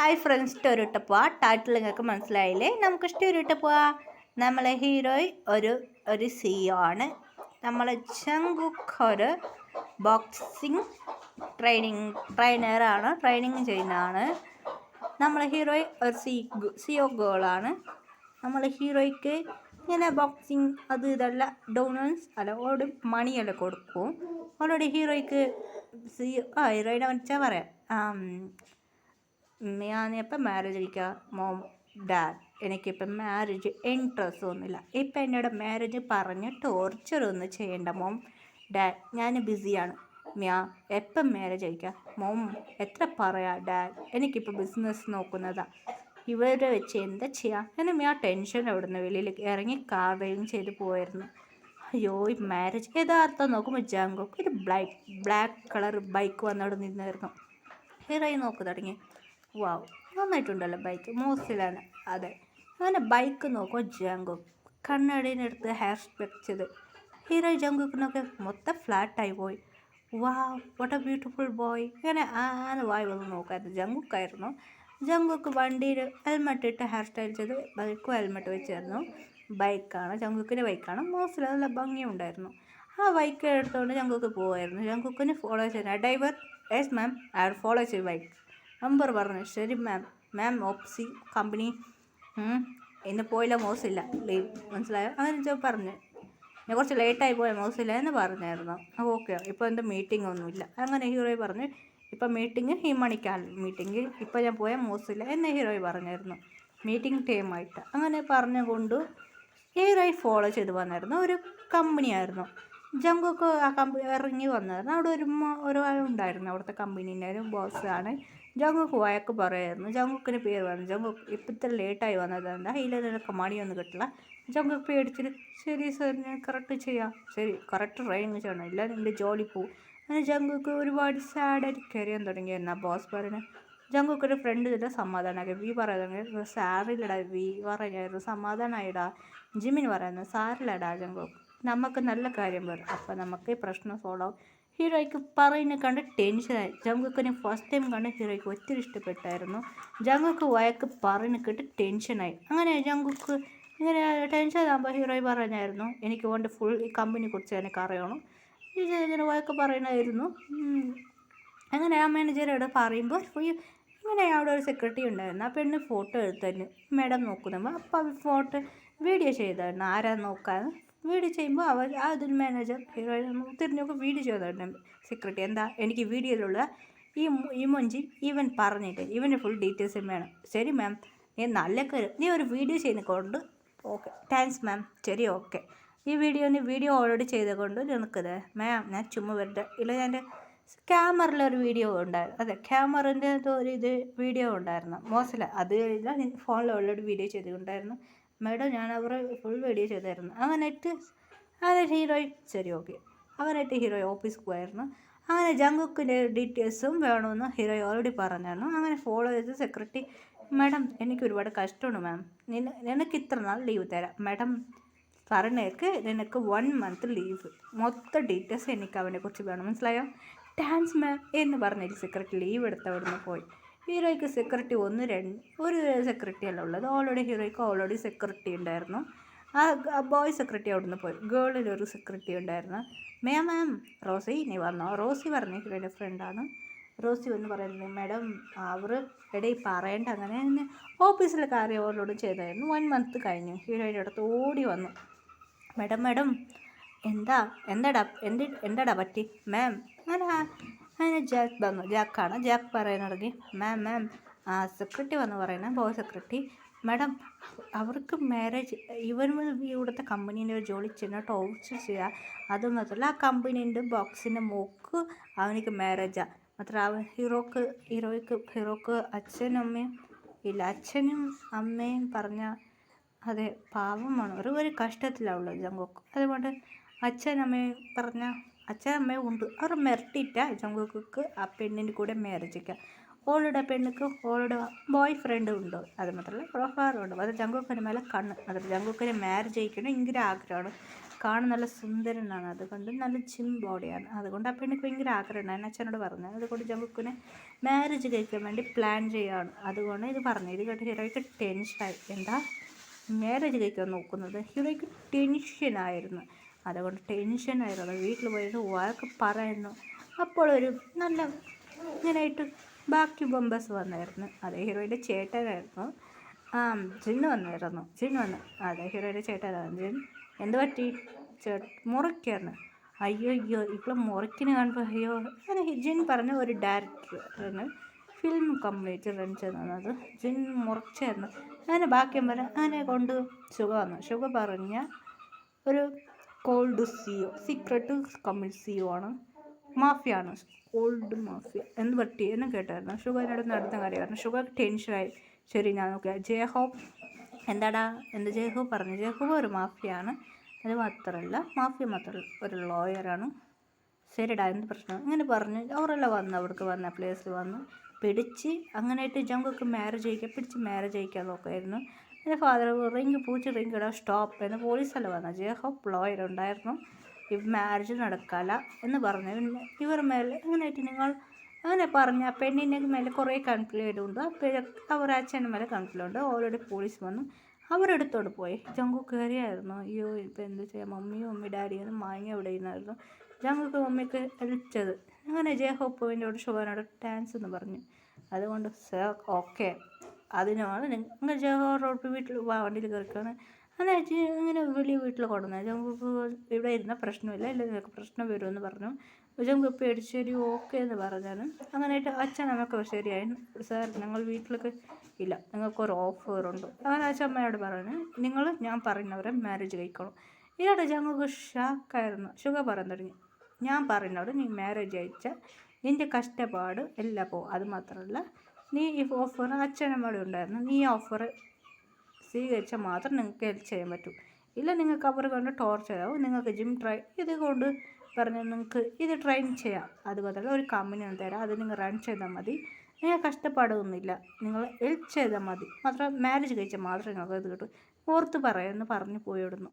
Hi friends, സ്റ്റോറിട്ട് പോവാ. Title നിങ്ങൾക്ക് മനസ്സിലായില്ലേ? നമുക്ക് സ്റ്റോറിട്ട് പോവാ. നമ്മളെ ഹീറോയ് ഒരു CEO ആണ്. നമ്മളെ ജങ്കുക്ക് ഒരു ബോക്സിങ് ട്രെയിനിങ് ചെയ്യുന്നതാണ്. നമ്മളെ ഹീറോയ് ഒരു CEO ഗേളാണ്. നമ്മളെ ഹീറോയ്ക്ക് ഇങ്ങനെ ബോക്സിങ് അത് ഇതെല്ലാം ഡോണേഴ്സ് അല്ല ഓട് മണിയെല്ലാം കൊടുക്കും. അവളോട് ഹീറോയ്ക്ക് ഹീറോയിനെ വെച്ചാൽ പറയാം, ഞാനിപ്പം മാരേജ് കഴിക്കാം മോം ഡാഡ്, എനിക്കിപ്പം മാരേജ് ഇൻട്രസ്റ്റ് ഒന്നുമില്ല. ഇപ്പം എന്നോട് മാരേജ് പറഞ്ഞ് ടോർച്ചറൊന്നും ചെയ്യണ്ട മോം ഡാഡ്, ഞാൻ ബിസിയാണ്. എപ്പം മാരേജ് കഴിക്കാം മോം, എത്ര പറയാ ഡാഡ്, എനിക്കിപ്പോൾ ബിസിനസ് നോക്കുന്നതാണ്. ഇവരെ വെച്ച് എന്താ ചെയ്യാം എന്നെ ടെൻഷൻ അവിടുന്ന് വെളിയിൽ ഇറങ്ങി കാർ ഡ്രൈവിങ് ചെയ്ത് പോയായിരുന്നു. അയ്യോ, ഈ മാരേജ് യഥാർത്ഥം നോക്കുമ്പോൾ ജങ്കുക്ക് ഒരു ബ്ലാക്ക് കളർ ബൈക്ക് വന്നവിടെ നിന്നായിരുന്നു. ഹീറോയി നോക്കി തുടങ്ങി. വാവ്, നന്നായിട്ടുണ്ടല്ലോ ബൈക്ക്, മോസിലാണ്. അതെ, അങ്ങനെ ബൈക്ക് നോക്കുമ്പോൾ ജങ്കുക്ക് കണ്ണടീനെടുത്ത് ഹെയർ സ്പെക്ട് ചെയ്ത് ഹീറോ ജങ്കുക്കിനൊക്കെ മൊത്തം ഫ്ലാറ്റായി പോയി. വാവ്, വാട്ട് എ ബ്യൂട്ടിഫുൾ ബോയ്. ഇങ്ങനെ വായി വന്ന് നോക്കായിരുന്നു. ജങ്കുക്കായിരുന്നു. ജങ്കുക്ക് വണ്ടിയിൽ ഹെൽമെറ്റ് ഇട്ട് ഹെയർ സ്റ്റൈൽ ചെയ്ത് ബൈക്കും ഹെൽമെറ്റ് വെച്ചായിരുന്നു. ബൈക്കാണ്, ജങ്കുക്കിൻ്റെ ബൈക്കാണ്. മോസിൽ നല്ല ഭംഗിയുണ്ടായിരുന്നു. ആ ബൈക്ക് എടുത്തുകൊണ്ട് ജങ്കുക്ക് പോകുമായിരുന്നു. ജങ്കുക്കിന് ഫോളോ ചെയ്യുന്ന driver, yes ma'am, I follow ചെയ്ത് ബൈക്ക്. നമ്പർ പറഞ്ഞു. ശരി മാം. മാം ഓപ്സി കമ്പനി ഇന്ന് പോയില്ല, മോസില്ല, ലീവ്, മനസ്സിലായോ? അങ്ങനെ പറഞ്ഞു. ഞാൻ കുറച്ച് ലേറ്റായി പോയ മോസില്ല എന്ന് പറഞ്ഞായിരുന്നു. ഓക്കെ, ഇപ്പോൾ എന്താ മീറ്റിംഗ് ഒന്നുമില്ല. അങ്ങനെ ഹീറോയി പറഞ്ഞു, ഇപ്പം മീറ്റിംഗ് ഈ മണിക്കാണ് മീറ്റിംഗ്, ഇപ്പം ഞാൻ പോയ മോസില്ല എന്ന് ഹീറോയി പറഞ്ഞായിരുന്നു. മീറ്റിംഗ് ടൈമായിട്ട് അങ്ങനെ പറഞ്ഞുകൊണ്ട് ഹീറോയി ഫോളോ ചെയ്ത് വന്നായിരുന്നു. ഒരു കമ്പനിയായിരുന്നു. ജങ്കുക്ക് ആ കമ്പനി ഇറങ്ങി വന്നായിരുന്നു. അവിടെ ഒരാളുണ്ടായിരുന്നു, അവിടുത്തെ കമ്പനീൻ്റെ ഒരു ബോസാണ്. ജങ്കുക്ക് വഴക്ക് പറയായിരുന്നു. ജങ്കുക്കിന് പേര് പറഞ്ഞു. ജങ്കുക്ക് ഇപ്പം ഇത്ര ലേറ്റായി വന്നത് എന്താ, ഇതിൽ നിനക്ക് മണിയൊന്നും കിട്ടില്ല. ജങ്കുക്ക് പേടിച്ചിട്ട് ശരി സർ, ഞാൻ കറക്റ്റ് ചെയ്യാം. ശരി, കറക്റ്റ് ട്രെയിനിങ് ചെയ്യണം, ഇല്ല നിൻ്റെ ജോലി പോവും. അങ്ങനെ ജങ്കുക്ക് ഒരുപാട് സാഡായിട്ട് കരയാൻ തുടങ്ങിയായിരുന്നു. ആ ബോസ് പറഞ്ഞു. ജങ്കുക്കൊരു ഫ്രണ്ട് ഇതിൻ്റെ സമാധാനമാക്കി. വി പറയുന്നത് സാറില്ലടാ, വി പറഞ്ഞായിരുന്നു സമാധാനമായിടാ. ജിമിന് പറയുന്നത് സാറില്ലടാ ജങ്കുക്ക്, നമുക്ക് നല്ല കാര്യം വരും, അപ്പം നമുക്ക് ഈ പ്രശ്നം സോൾവ് ആവും. ഹീറോയ്ക്ക് പറയുന്നത് കണ്ട് ടെൻഷനായി. ജങ്കുക്കിനെ ഫസ്റ്റ് ടൈം കണ്ട് ഹീറോയ്ക്ക് ഒത്തിരി ഇഷ്ടപ്പെട്ടായിരുന്നു. ജങ്കുക്ക് വഴക്ക് പറയുന്നത് കേട്ട് ടെൻഷനായി. അങ്ങനെ ജങ്കുക്ക് ഇങ്ങനെ ടെൻഷൻ ആകുമ്പോൾ ഹീറോയി പറഞ്ഞായിരുന്നു, എനിക്ക് കൊണ്ട് ഫുൾ ഈ കമ്പനിയെ കുറിച്ച് എനിക്ക് അറിയണം. ഇങ്ങനെ വഴക്ക് പറയണമായിരുന്നു. അങ്ങനെ ആ മാനേജറോട് പറയുമ്പോൾ ഇങ്ങനെ അവിടെ ഒരു സെക്രട്ടറി ഉണ്ടായിരുന്നു. ആ പെണ്ണ് ഫോട്ടോ എടുത്തായിരുന്നു. മാഡം നോക്കുമ്പോൾ അപ്പോൾ ഫോട്ടോ വീഡിയോ ചെയ്തായിരുന്നു. ആരാ നോക്കാൻ വീഡിയോ ചെയ്യുമ്പോൾ അതിൽ മാനേജർ ഹീറോ തിരിഞ്ഞൊക്കെ വീഡിയോ ചെയ്തിട്ടുണ്ട്. സെക്രട്ടറി, എന്താ എനിക്ക് വീഡിയോയിലുള്ള ഈ മൊഞ്ചി ഇവൻ പറഞ്ഞിട്ട് ഇവൻ്റെ ഫുൾ ഡീറ്റെയിൽസും വേണം. ശരി മാം, നീ നല്ല കാര്യം, നീ ഒരു വീഡിയോ ചെയ്യുന്നതുകൊണ്ട് ഓക്കെ, താങ്ക്സ് മാം. ശരി, ഓക്കെ. ഈ വീഡിയോ ഓൾറെഡി ചെയ്തുകൊണ്ട് നിനക്കത് മാം, ഞാൻ ചുമ്മാ വരട്ടെ, ഇല്ല ഞാൻ എൻ്റെ ക്യാമറയിലൊരു വീഡിയോ ഉണ്ടായിരുന്നു. അതെ, ക്യാമറൻ്റെ ഒരു വീഡിയോ ഉണ്ടായിരുന്നു മോശമില്ല, അത് ഞാൻ ഫോണിൽ ഓൾറെഡി വീഡിയോ ചെയ്തിട്ടുണ്ടായിരുന്നു മാഡം, ഞാൻ അവർ ഫുൾ വീഡിയോ ചെയ്തായിരുന്നു. അങ്ങനെയിട്ട് ഹീറോയി ശരി ഓക്കെ. അങ്ങനെയിട്ട് ഹീറോയി ഓഫീസിൽ പോയായിരുന്നു. അങ്ങനെ ജങ്കുക്കിൻ്റെ ഡീറ്റെയിൽസും വേണമെന്ന് ഹീറോയി ഓൾറെഡി പറഞ്ഞായിരുന്നു. അങ്ങനെ ഫോളോ ചെയ്ത് സെക്രട്ടറി, മാഡം എനിക്ക് ഒരുപാട് കഷ്ടമാണ് മാം, നിനക്ക് ഇത്ര നാൾ ലീവ് തരാം മാഡം, പറഞ്ഞേക്ക് നിനക്ക് 1 മന്ത് ലീവ്, മൊത്തം ഡീറ്റെയിൽസ് എനിക്ക് അവനെക്കുറിച്ച് വേണം, മനസ്സിലായോ? താങ്ക്സ് മാം എന്ന് പറഞ്ഞിട്ട് സെക്രട്ടറി ലീവ് എടുത്ത് അവിടുന്ന് പോയി. ഹീറോയ്ക്ക് സെക്യൂരിറ്റി ഒരു സെക്യൂരിറ്റി അല്ല ഉള്ളത്. ഹീറോയ്ക്ക് ഓൾറെഡി സെക്യൂരിറ്റി ഉണ്ടായിരുന്നു. ആ ബോയ് സെക്യൂരിറ്റി അവിടുന്ന് പോയി. ഗേളിലൊരു സെക്യൂരിറ്റി ഉണ്ടായിരുന്നു. മാം റോസി നീ വന്നോ? റോസി പറഞ്ഞു, ഹീറോയുടെ ഫ്രണ്ടാണ്. റോസി വന്ന് പറയുന്നത്, മാഡം അവർ ഇടയിൽ പറയേണ്ട, അങ്ങനെ തന്നെ ഓഫീസിലെ കാര്യം അവരോട് ചെയ്തായിരുന്നു. 1 മന്ത് കഴിഞ്ഞു. ഹീറോയുടെ അടുത്ത് ഓടി വന്നു. മാഡം എന്താടാ പറ്റി മാം? അങ്ങനെ ജാക്ക് വന്നു. ജാക്ക് പറയാൻ തുടങ്ങി, മാം സെക്രട്ടറി വന്ന് പറയുന്നത്, ബോയ് സെക്രട്ടറി, മാഡം അവർക്ക് മാരേജ്, ഇവിടുത്തെ കമ്പനീൻ്റെ ഒരു ജോലി ചെയ്യുന്ന ടോർച്ചർ ചെയ്യുക, അതുമാത്രമല്ല ആ കമ്പനീൻ്റെ ബോക്സിൻ്റെ മോക്ക് അവനിക്ക് മാരേജാണ്. മാത്രം ഹീറോയ്ക്ക് അച്ഛനും അമ്മയും ഇല്ല. അച്ഛനും അമ്മയും പറഞ്ഞ അതെ പാവമാണ്, ഒരു കഷ്ടത്തിലാണ് ഉള്ളത് ജങ്കുക്ക്. അതുകൊണ്ട് അച്ഛനമ്മയും പറഞ്ഞ അച്ഛനമ്മയും ഉണ്ട്, അവർ മെറിറ്റിട്ടാ ജങ്കുക്ക് ആ പെണ്ണിൻ്റെ കൂടെ മാരേജിക്കുക. ഓളുടെ പെണ്ണുക്ക് ഓളുടെ ബോയ് ഫ്രണ്ടും ഉണ്ട്, അത് മാത്രമല്ല പ്രൊഫാറും ഉണ്ട്. അത് ജങ്കുക്കിന് മേലെ കണ്ണ്, അത് ജങ്കുക്കിനെ മാരേജ് ചെയ്യിക്കണം ഇങ്ങനെ ആഗ്രഹമാണ്. കാണാൻ നല്ല സുന്ദരനാണ്, അതുകൊണ്ട് നല്ല ജിം ബോഡിയാണ്. അതുകൊണ്ട് ആ പെണ്ണിക്ക് ഭയങ്കര ആഗ്രഹമാണ്. എന്നെ അച്ഛനോട് പറഞ്ഞു. അതുകൊണ്ട് ജങ്കുക്കിനെ മാരേജ് കഴിക്കാൻ വേണ്ടി പ്ലാൻ ചെയ്യുകയാണ്. അതുകൊണ്ട് ഇത് പറഞ്ഞു. ഇത് കേട്ട് ഹീറോയ്ക്ക് ടെൻഷനായി. എന്താ മാരേജ് കഴിക്കാൻ നോക്കുന്നത്? ഹീറോയ്ക്ക് ടെൻഷനായിരുന്നു. അതുകൊണ്ട് ടെൻഷനായിരുന്നു. വീട്ടിൽ പോയിട്ട് വഴക്ക് പറയുന്നു. അപ്പോൾ ഒരു നല്ല ഇങ്ങനെയായിട്ട് ബാക്കി ബൊമ്പസ് വന്നായിരുന്നു. അത് ഹീറോയിൻ്റെ ചേട്ടനായിരുന്നു. ജിന്ന് വന്നായിരുന്നു. ജിന്ന് വന്നു. അതെ, ഹീറോയുടെ ചേട്ടനായിരുന്നു ജിൻ. എന്ത് പറ്റി? മുറിക്കായിരുന്നു. അയ്യോ ഇപ്പോൾ മുറിക്കിന് കാണുമ്പോൾ അയ്യോ. അങ്ങനെ ജിൻ പറഞ്ഞ ഒരു ഡയറക്ടറാണ് ഫിലിം കംപ്ലീറ്റ് റൺ ചെയ്യുന്നത്. ജിൻ മുറിച്ചായിരുന്നു. അങ്ങനെ ബാക്കിയും പറയാം. അങ്ങനെ കൊണ്ട് ശുഭ വന്നു. ശുഭ പറഞ്ഞ ഒരു cold CO, secret company CO ആണ്, മാഫിയാണ്, ഓൾഡ് മാഫിയ. എന്ത് പറ്റി എന്ന് കേട്ടായിരുന്നു. ഷുഗറിനോട് നടന്ന കാര്യമായിരുന്നു. ഷുഗർ ടെൻഷനായി. ശരി, ഞാൻ നോക്കിയാൽ ജയഹോബ് എന്താടാ എന്ത് ജയഹോബ് പറഞ്ഞു. ജയഹോബ് ഒരു മാഫിയാണ്. അത് മാത്രമല്ല, മാഫിയ മാത്രമല്ല, ഒരു ലോയറാണ്. ശരിടാ, എന്ത് പ്രശ്നം ഇങ്ങനെ പറഞ്ഞു. അവരെല്ലാം വന്ന് അവിടേക്ക് വന്ന പ്ലേസിൽ വന്ന് പിടിച്ച് അങ്ങനെയായിട്ട് ജങ്കുക്ക് പിടിച്ച് മാരേജ് കഴിക്കാൻ നോക്കുമായിരുന്നു. എൻ്റെ ഫാദർ റിങ് ഇടാ സ്റ്റോപ്പ് എന്ന് പോലീസെല്ലാം വന്നു. ജയഹോബ് ലോയർ ഉണ്ടായിരുന്നു. ഈ മാരേജ് നടക്കാല എന്ന് പറഞ്ഞു. പിന്നെ ഇവർ മേലെ അങ്ങനെയായിട്ട് നിങ്ങൾ അങ്ങനെ പറഞ്ഞ പെണ്ണിൻ്റെ മേലെ കുറേ കംപ്ലൈൻറ്റ് ഉണ്ട്. അവർ അച്ഛൻ്റെ മേലെ കംപ്ലൈൻറ്റ് ഉണ്ട്. ഓൾറെഡി പോലീസ് വന്നു അവരെടുത്തോട് പോയി. ജങ്കു കയറിയായിരുന്നു. അയ്യോ ഇപ്പോൾ എന്ത് ചെയ്യാം, മമ്മി ഡാഡിയൊന്നും മാങ്ങ ഇവിടെ ഇരുന്നായിരുന്നു. ജങ്കുക്ക് മമ്മിക്ക് വിളിച്ചത്. അങ്ങനെ ജയഹോബിനോട് ഷുഗറിനോട് ഡാൻസ് എന്ന് പറഞ്ഞു. അതുകൊണ്ട് സർ ഓക്കെ, അതിനാണ് നിങ്ങൾ ജയഹോബ് വീട്ടിൽ വണ്ടിയിൽ കയറിക്കാണ്. അങ്ങനെ ഇങ്ങനെ വലിയ വീട്ടിൽ കൊണ്ടുവന്നത്. ജങ്കുക്ക് ഇവിടെ ഇരുന്ന പ്രശ്നമില്ല, ഇല്ല നിങ്ങൾക്ക് പ്രശ്നം വരുമെന്ന് പറഞ്ഞു. ജങ്കു പേടിച്ച് ശരി ഓക്കെ എന്ന് പറഞ്ഞാലും അങ്ങനെയായിട്ട് അച്ഛൻ നമുക്ക് ശരിയായി. സാർ ഞങ്ങൾ വീട്ടിലേക്ക് ഇല്ല, നിങ്ങൾക്കൊരു ഓഫറുണ്ട്. അങ്ങനെ അച്ഛമ്മയോട് പറഞ്ഞു ഞാൻ പറയുന്നവരെ മാരേജ് കഴിക്കണം. ഇയാളുടെ ജങ്കുക്ക് ഷാക്കായിരുന്നു. ഷുഗർ പറയാൻ തുടങ്ങി. ഞാൻ പറയുന്നവരെ നീ മാരേജ് അയച്ചാൽ നിൻ്റെ കഷ്ടപ്പാട് എല്ലാം പോകും. അത് മാത്രമല്ല, നീ ഈ ഓഫർ അച്ഛനമ്മയുടെ ഉണ്ടായിരുന്നു. നീ ഈ ഓഫർ സ്വീകരിച്ചാൽ മാത്രം നിങ്ങൾക്ക് ഹെൽപ്പ് ചെയ്യാൻ പറ്റും. ഇല്ല നിങ്ങൾക്ക് അവർ കൊണ്ട് ടോർച്ചർ ആവും. നിങ്ങൾക്ക് ജിം ഇത് കൊണ്ട് പറഞ്ഞാൽ നിങ്ങൾക്ക് ഇത് ട്രെയിൻ ചെയ്യാം. അതുപോലെ ഒരു കമ്പനി ഒന്ന് തരാം, അത് നിങ്ങൾ റൺ ചെയ്താൽ മതി. നിങ്ങൾ കഷ്ടപ്പാടൊന്നുമില്ല, നിങ്ങൾ ഹെൽപ്പ് ചെയ്താൽ മതി. മാത്രം മാരേജ് കഴിച്ചാൽ മാത്രമേ നിങ്ങൾക്ക് ഇത് കിട്ടും. ഓർത്ത് പറയാമെന്ന് പറഞ്ഞു പോയിടുന്നു.